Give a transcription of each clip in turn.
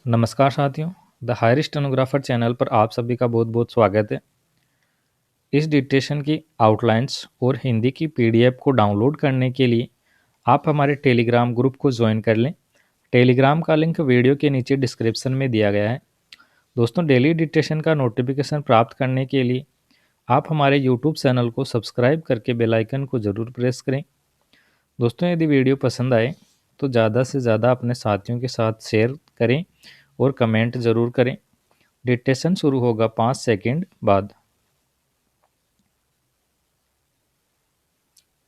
नमस्कार साथियों, the higher stenographer channel पर आप सभी का बहुत बहुत स्वागत है। इस डिक्टेशन की आउटलाइंस और हिंदी की पीडीएफ को डाउनलोड करने के लिए आप हमारे टेलीग्राम ग्रुप को ज्वाइन कर लें। टेलीग्राम का लिंक वीडियो के नीचे डिस्क्रिप्शन में दिया गया है। दोस्तों, डेली डिक्टेशन का नोटिफिकेशन प्राप्त करने के लिए आप हमारे यूट्यूब चैनल को सब्सक्राइब करके बेल आइकन को ज़रूर प्रेस करें। दोस्तों, यदि वीडियो पसंद आए तो ज़्यादा से ज़्यादा अपने साथियों के साथ शेयर करें और कमेंट ज़रूर करें। डिक्टेशन शुरू होगा 5 सेकंड बाद।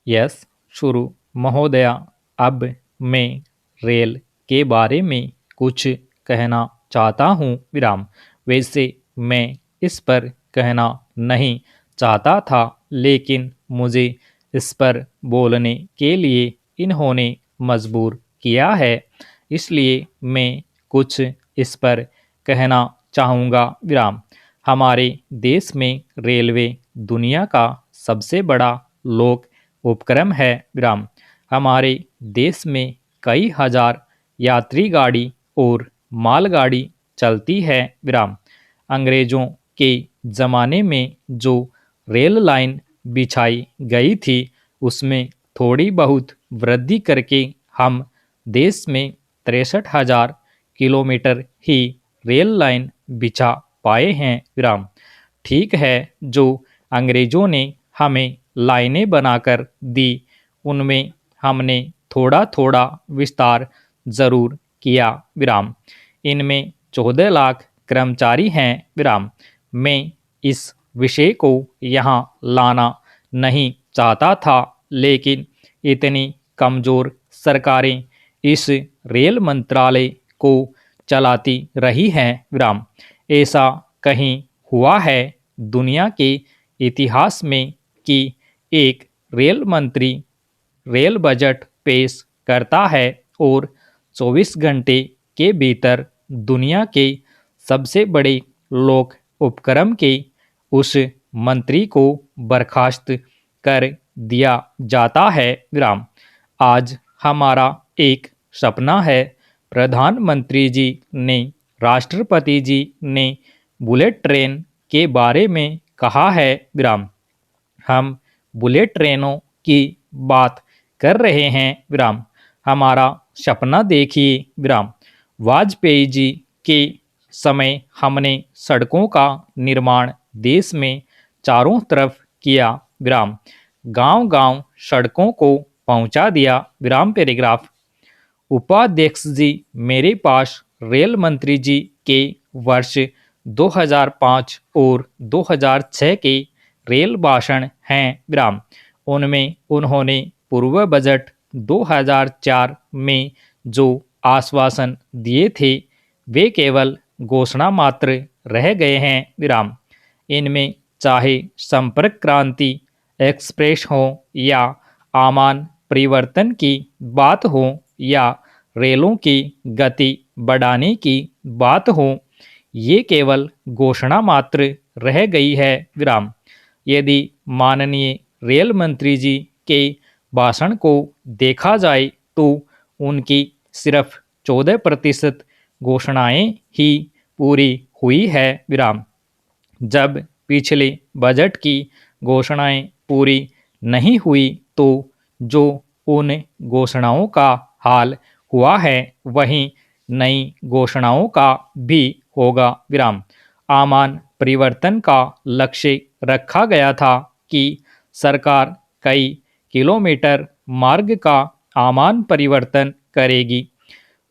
यस, शुरू। महोदया, अब मैं रेल के बारे में कुछ कहना चाहता हूँ विराम। वैसे मैं इस पर कहना नहीं चाहता था, लेकिन मुझे इस पर बोलने के लिए इन्होंने मजबूर किया है, इसलिए मैं कुछ इस पर कहना चाहूँगा विराम। हमारे देश में रेलवे दुनिया का सबसे बड़ा लोक उपक्रम है विराम। हमारे देश में कई हजार यात्री गाड़ी और मालगाड़ी चलती है विराम। अंग्रेजों के ज़माने में जो रेल लाइन बिछाई गई थी, उसमें थोड़ी बहुत वृद्धि करके हम देश में 63,000 किलोमीटर ही रेल लाइन बिछा पाए हैं विराम। ठीक है, जो अंग्रेजों ने हमें लाइनें बनाकर दी, उनमें हमने थोड़ा थोड़ा विस्तार जरूर किया विराम। इनमें 14 लाख कर्मचारी हैं विराम। मैं इस विषय को यहाँ लाना नहीं चाहता था, लेकिन इतनी कमज़ोर सरकारें इस रेल मंत्रालय को चलाती रही हैं विराम। ऐसा कहीं हुआ है दुनिया के इतिहास में कि एक रेल मंत्री रेल बजट पेश करता है और 24 घंटे के भीतर दुनिया के सबसे बड़े लोक उपक्रम के उस मंत्री को बर्खास्त कर दिया जाता है विराम। आज हमारा एक सपना है। प्रधानमंत्री जी ने, राष्ट्रपति जी ने बुलेट ट्रेन के बारे में कहा है विराम। हम बुलेट ट्रेनों की बात कर रहे हैं विराम। हमारा सपना देखिए विराम। वाजपेयी जी के समय हमने सड़कों का निर्माण देश में चारों तरफ किया विराम। गांव-गांव सड़कों को पहुंचा दिया विराम। पैराग्राफ। उपाध्यक्ष जी, मेरे पास रेल मंत्री जी के वर्ष 2005 और 2006 के रेल भाषण हैं विराम। उनमें उन्होंने पूर्व बजट 2004 में जो आश्वासन दिए थे, वे केवल घोषणा मात्र रह गए हैं विराम। इनमें चाहे संपर्क क्रांति एक्सप्रेस हो या आमान परिवर्तन की बात हो या रेलों की गति बढ़ाने की बात हो, ये केवल घोषणा मात्र रह गई है विराम। यदि माननीय रेल मंत्री जी के भाषण को देखा जाए तो उनकी सिर्फ 14% घोषणाएं ही पूरी हुई है विराम। जब पिछले बजट की घोषणाएं पूरी नहीं हुई तो जो उन घोषणाओं का हाल हुआ है, वहीं नई घोषणाओं का भी होगा विराम। आमान परिवर्तन का लक्ष्य रखा गया था कि सरकार कई किलोमीटर मार्ग का आमान परिवर्तन करेगी।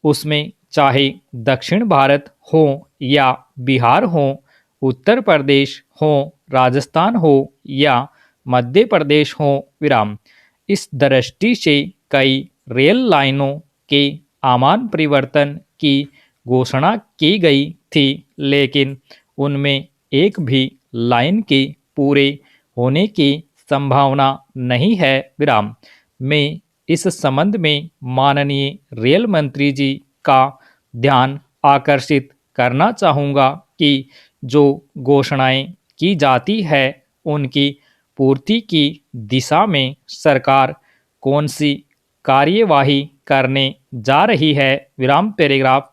उसमें चाहे दक्षिण भारत हो या बिहार हो, उत्तर प्रदेश हो, राजस्थान हो या मध्य प्रदेश हो विराम। इस दृष्टि से कई रेल लाइनों के आमान परिवर्तन की घोषणा की गई थी, लेकिन उनमें एक भी लाइन के पूरे होने की संभावना नहीं है विराम। मैं इस संबंध में माननीय रेल मंत्री जी का ध्यान आकर्षित करना चाहूँगा कि जो घोषणाएं की जाती है, उनकी पूर्ति की दिशा में सरकार कौन सी कार्यवाही करने जा रही है विराम। पैराग्राफ।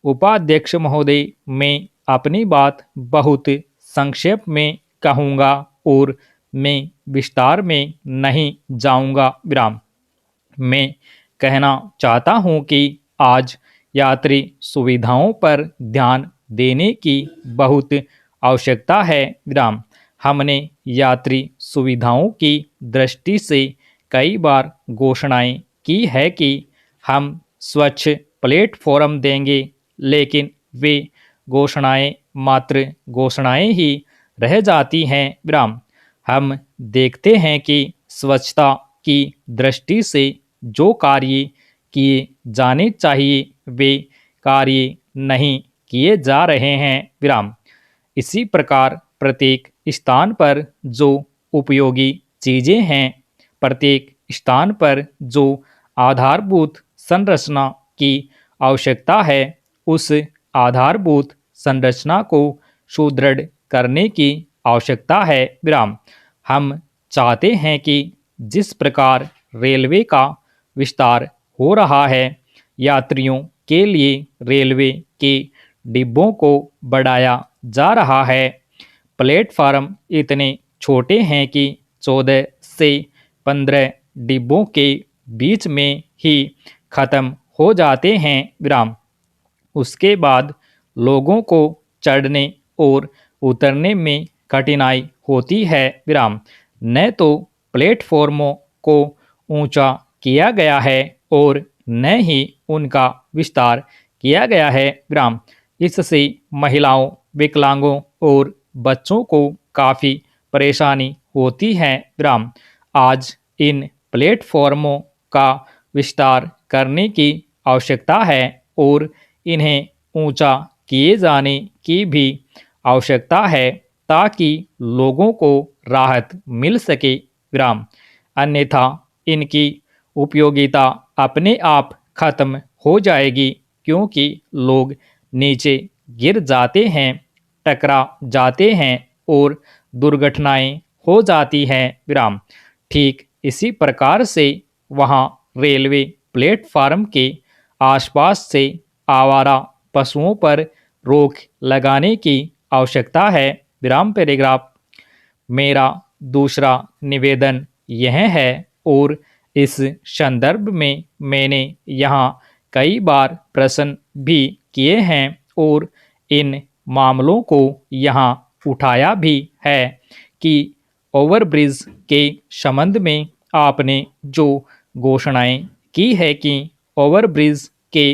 उपाध्यक्ष महोदय, मैं अपनी बात बहुत संक्षेप में कहूँगा और मैं विस्तार में नहीं जाऊँगा। विराम। मैं कहना चाहता हूँ कि आज यात्री सुविधाओं पर ध्यान देने की बहुत आवश्यकता है। विराम। हमने यात्री सुविधाओं की दृष्टि से कई बार घोषणाएं की है कि हम स्वच्छ प्लेटफॉर्म देंगे, लेकिन वे घोषणाएं मात्र घोषणाएं ही रह जाती हैं। विराम। हम देखते हैं कि स्वच्छता की दृष्टि से जो कार्य किए जाने चाहिए वे कार्य नहीं किए जा रहे हैं। विराम। इसी प्रकार प्रत्येक स्थान पर जो उपयोगी चीज़ें हैं, प्रत्येक स्थान पर जो आधारभूत संरचना की आवश्यकता है, उस आधारभूत संरचना को सुदृढ़ करने की आवश्यकता है। विराम। हम चाहते हैं कि जिस प्रकार रेलवे का विस्तार हो रहा है, यात्रियों के लिए रेलवे के डिब्बों को बढ़ाया जा रहा है। प्लेटफार्म इतने छोटे हैं कि 14 से 15 डिब्बों के बीच में ही ख़त्म हो जाते हैं। विराम। उसके बाद लोगों को चढ़ने और उतरने में कठिनाई होती है। विराम। न तो प्लेटफॉर्मों को ऊंचा किया गया है और न ही उनका विस्तार किया गया है। विराम। इससे महिलाओं, विकलांगों और बच्चों को काफ़ी परेशानी होती है। विराम। आज इन प्लेटफॉर्मों का विस्तार करने की आवश्यकता है और इन्हें ऊंचा किए जाने की भी आवश्यकता है, ताकि लोगों को राहत मिल सके। विराम। अन्यथा इनकी उपयोगिता अपने आप खत्म हो जाएगी, क्योंकि लोग नीचे गिर जाते हैं, टकरा जाते हैं और दुर्घटनाएं हो जाती हैं। विराम। ठीक इसी प्रकार से वहाँ रेलवे प्लेटफार्म के आसपास से आवारा पशुओं पर रोक लगाने की आवश्यकता है। विराम पैराग्राफ। मेरा दूसरा निवेदन यह है और इस संदर्भ में मैंने यहाँ कई बार प्रश्न भी किए हैं और इन मामलों को यहाँ उठाया भी है कि ओवरब्रिज के संबंध में आपने जो घोषणाएं की है कि ओवरब्रिज के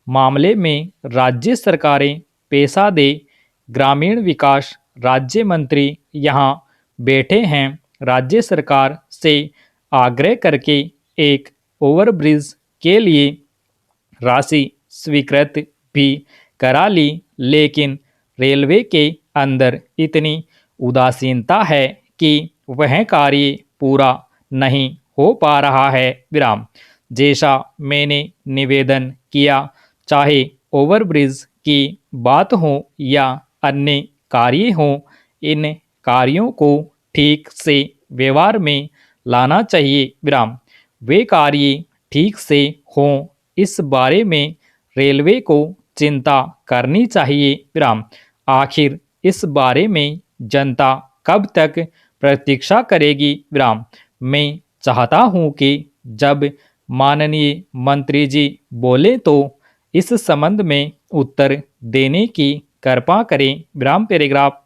मामले में राज्य सरकारें पैसा दे। ग्रामीण विकास राज्य मंत्री यहाँ बैठे हैं। राज्य सरकार से आग्रह करके एक ओवरब्रिज के लिए राशि स्वीकृत भी करा ली, लेकिन रेलवे के अंदर इतनी उदासीनता है कि वह कार्य पूरा नहीं हो पा रहा है। विराम। जैसा मैंने निवेदन किया, चाहे ओवरब्रिज की बात हो या अन्य कार्य हों, इन कार्यों को ठीक से व्यवहार में लाना चाहिए। विराम। वे कार्य ठीक से हों, इस बारे में रेलवे को चिंता करनी चाहिए। विराम। आखिर इस बारे में जनता कब तक प्रतीक्षा करेगी। विराम। मैं चाहता हूँ कि जब माननीय मंत्री जी बोले तो इस संबंध में उत्तर देने की कृपा करें। विराम पैराग्राफ।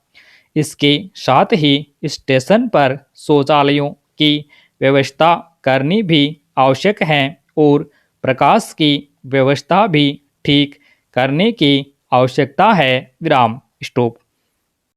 इसके साथ ही स्टेशन पर शौचालयों की व्यवस्था करनी भी आवश्यक है और प्रकाश की व्यवस्था भी ठीक करने की आवश्यकता है। विराम। स्टॉप।